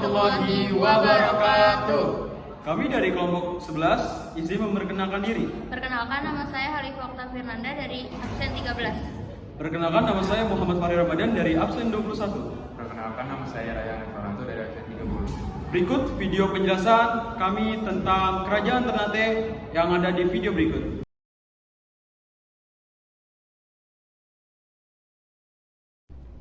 warahmatullahi wabarakatuh. Kami dari kelompok 11 izin memperkenalkan diri. Perkenalkan, nama saya Halifah Okta Firnanda dari absen 13. Perkenalkan, nama saya Muhammad Fahri Ramadan dari absen 21. Perkenalkan, nama saya Ryan Faranto dari absen 30. Berikut video penjelasan kami tentang Kerajaan Ternate yang ada di video berikut.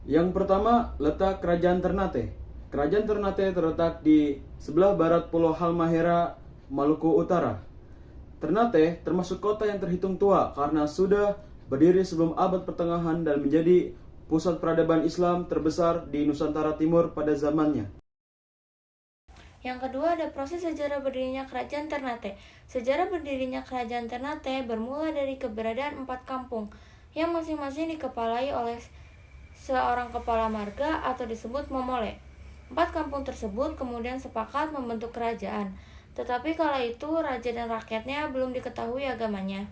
Yang pertama, letak Kerajaan Ternate. Kerajaan Ternate terletak di sebelah barat Pulau Halmahera, Maluku Utara. Ternate termasuk kota yang terhitung tua karena sudah berdiri sebelum abad pertengahan dan menjadi pusat peradaban Islam terbesar di Nusantara Timur pada zamannya. Yang kedua ada proses sejarah berdirinya Kerajaan Ternate. Sejarah berdirinya Kerajaan Ternate bermula dari keberadaan 4 kampung yang masing-masing dikepalai oleh seorang kepala marga atau disebut momole. 4 kampung tersebut kemudian sepakat membentuk kerajaan, tetapi kala itu raja dan rakyatnya belum diketahui agamanya.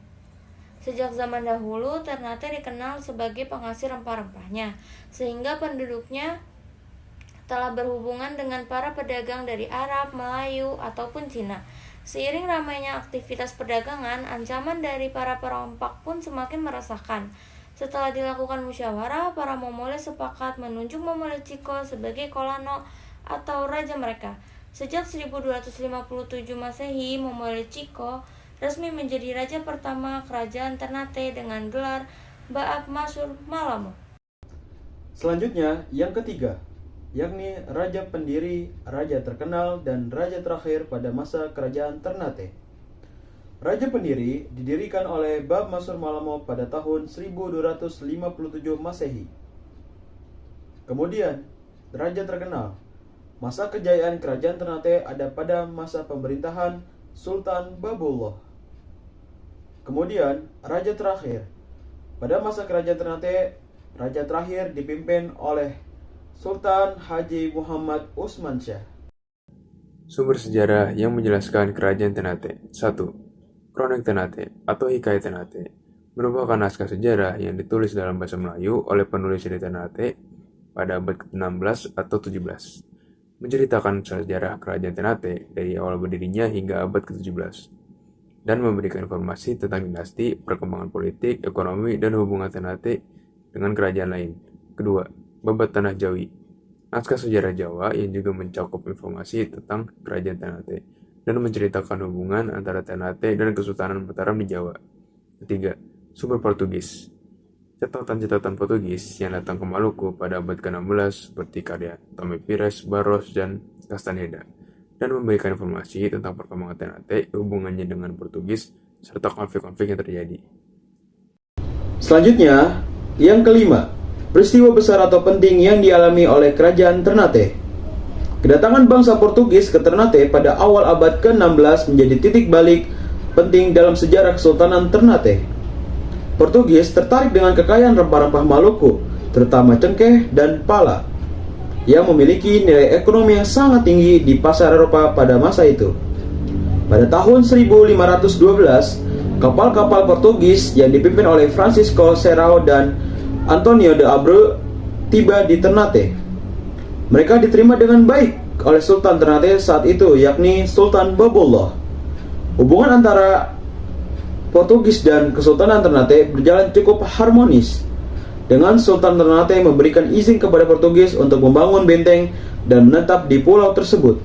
Sejak zaman dahulu, Ternate dikenal sebagai penghasil rempah-rempahnya, sehingga penduduknya telah berhubungan dengan para pedagang dari Arab, Melayu, ataupun Cina. Seiring ramainya aktivitas perdagangan, ancaman dari para perompak pun semakin meresahkan. Setelah dilakukan musyawarah, para Momole sepakat menunjuk Momole Ciko sebagai Kolano atau raja mereka. Sejak 1257 Masehi, Momole Ciko resmi menjadi raja pertama Kerajaan Ternate dengan gelar Baab Masur Malamo. Selanjutnya, yang ketiga, yakni Raja Pendiri, Raja Terkenal, dan Raja Terakhir pada masa Kerajaan Ternate. Raja Pendiri didirikan oleh Baab Masur Malamo pada tahun 1257 Masehi. Kemudian, Raja Terkenal. Masa kejayaan Kerajaan Ternate ada pada masa pemerintahan Sultan Babullah. Kemudian, Raja Terakhir. Pada masa Kerajaan Ternate, Raja Terakhir dipimpin oleh Sultan Haji Muhammad Usman Shah. Sumber sejarah yang menjelaskan Kerajaan Ternate. 1. Kronik Ternate atau Hikayat Ternate merupakan naskah sejarah yang ditulis dalam bahasa Melayu oleh penulis di Ternate pada abad ke-16 atau 17. Menceritakan sejarah Kerajaan Ternate dari awal berdirinya hingga abad ke-17 dan memberikan informasi tentang dinasti, perkembangan politik, ekonomi, dan hubungan Ternate dengan kerajaan lain. Kedua, Babat Tanah Jawi, naskah sejarah Jawa yang juga mencakup informasi tentang Kerajaan Ternate dan menceritakan hubungan antara Ternate dan Kesultanan Mataram di Jawa. Ketiga, sumber Portugis. Catatan-catatan Portugis yang datang ke Maluku pada abad ke-16 seperti karya Tomé Pires, Barros, dan Castaneda dan memberikan informasi tentang perkembangan Ternate, hubungannya dengan Portugis, serta konflik-konflik yang terjadi. Selanjutnya, yang kelima, peristiwa besar atau penting yang dialami oleh Kerajaan Ternate. Kedatangan bangsa Portugis ke Ternate pada awal abad ke-16 menjadi titik balik penting dalam sejarah Kesultanan Ternate. Portugis tertarik dengan kekayaan rempah-rempah Maluku, terutama cengkeh dan pala, yang memiliki nilai ekonomi yang sangat tinggi di pasar Eropa pada masa itu. Pada tahun 1512, kapal-kapal Portugis yang dipimpin oleh Francisco Serrao dan Antonio de Abreu tiba di Ternate. Mereka diterima dengan baik oleh Sultan Ternate saat itu, yakni Sultan Babullah. Hubungan antara Portugis dan Kesultanan Ternate berjalan cukup harmonis, dengan Sultan Ternate memberikan izin kepada Portugis untuk membangun benteng dan menetap di pulau tersebut.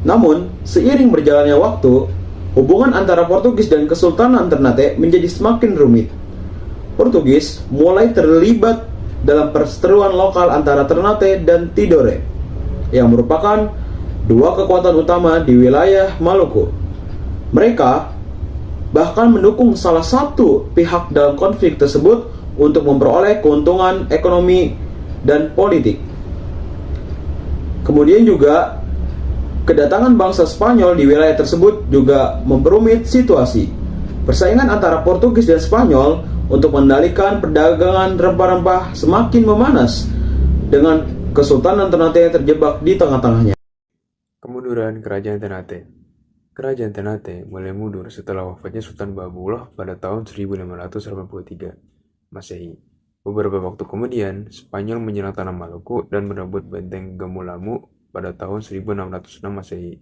Namun, seiring berjalannya waktu, hubungan antara Portugis dan Kesultanan Ternate menjadi semakin rumit. Portugis mulai terlibat dalam perseteruan lokal antara Ternate dan Tidore, yang merupakan dua kekuatan utama di wilayah Maluku. Mereka bahkan mendukung salah satu pihak dalam konflik tersebut untuk memperoleh keuntungan ekonomi dan politik. Kemudian juga, kedatangan bangsa Spanyol di wilayah tersebut juga memperumit situasi. Persaingan antara Portugis dan Spanyol untuk mengendalikan perdagangan rempah-rempah semakin memanas, dengan Kesultanan Ternate terjebak di tengah-tengahnya. Kemunduran Kerajaan Ternate. Kerajaan Ternate mulai mundur setelah wafatnya Sultan Babullah pada tahun 1583 Masehi. Beberapa waktu kemudian, Spanyol menyerang tanah Maluku dan merebut benteng Gemulamu pada tahun 1606 Masehi.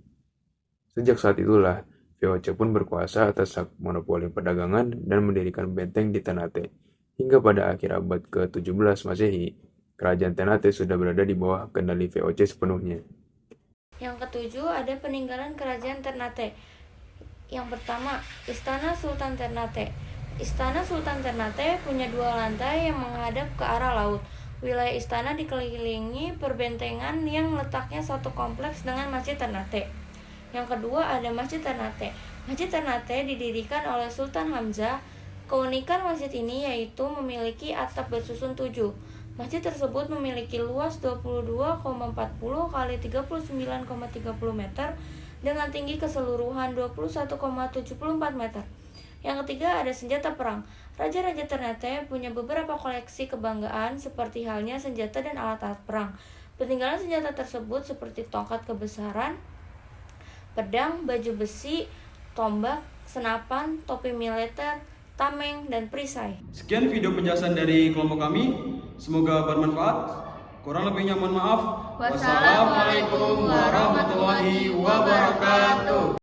Sejak saat itulah, VOC pun berkuasa atas hak monopoli perdagangan dan mendirikan benteng di Ternate. Hingga pada akhir abad ke-17 Masehi, kerajaan Ternate sudah berada di bawah kendali VOC sepenuhnya. Yang ketujuh ada peninggalan kerajaan Ternate. Yang pertama, Istana Sultan Ternate. Istana Sultan Ternate punya 2 lantai yang menghadap ke arah laut. Wilayah istana dikelilingi perbentengan yang letaknya satu kompleks dengan Masjid Ternate. Yang kedua ada Masjid Ternate. Masjid Ternate didirikan oleh Sultan Hamzah. Keunikan masjid ini yaitu memiliki atap bersusun 7. Masjid tersebut memiliki luas 22,40 x 39,30 meter dengan tinggi keseluruhan 21,74 meter. Yang ketiga ada senjata perang. Raja-raja Ternate punya beberapa koleksi kebanggaan seperti halnya senjata dan alat-alat perang. Peninggalan senjata tersebut seperti tongkat kebesaran, pedang, baju besi, tombak, senapan, topi militer, tameng, dan perisai. Sekian video penjelasan dari kelompok kami. Semoga bermanfaat. Kurang lebihnya mohon maaf. Wassalamualaikum warahmatullahi wabarakatuh.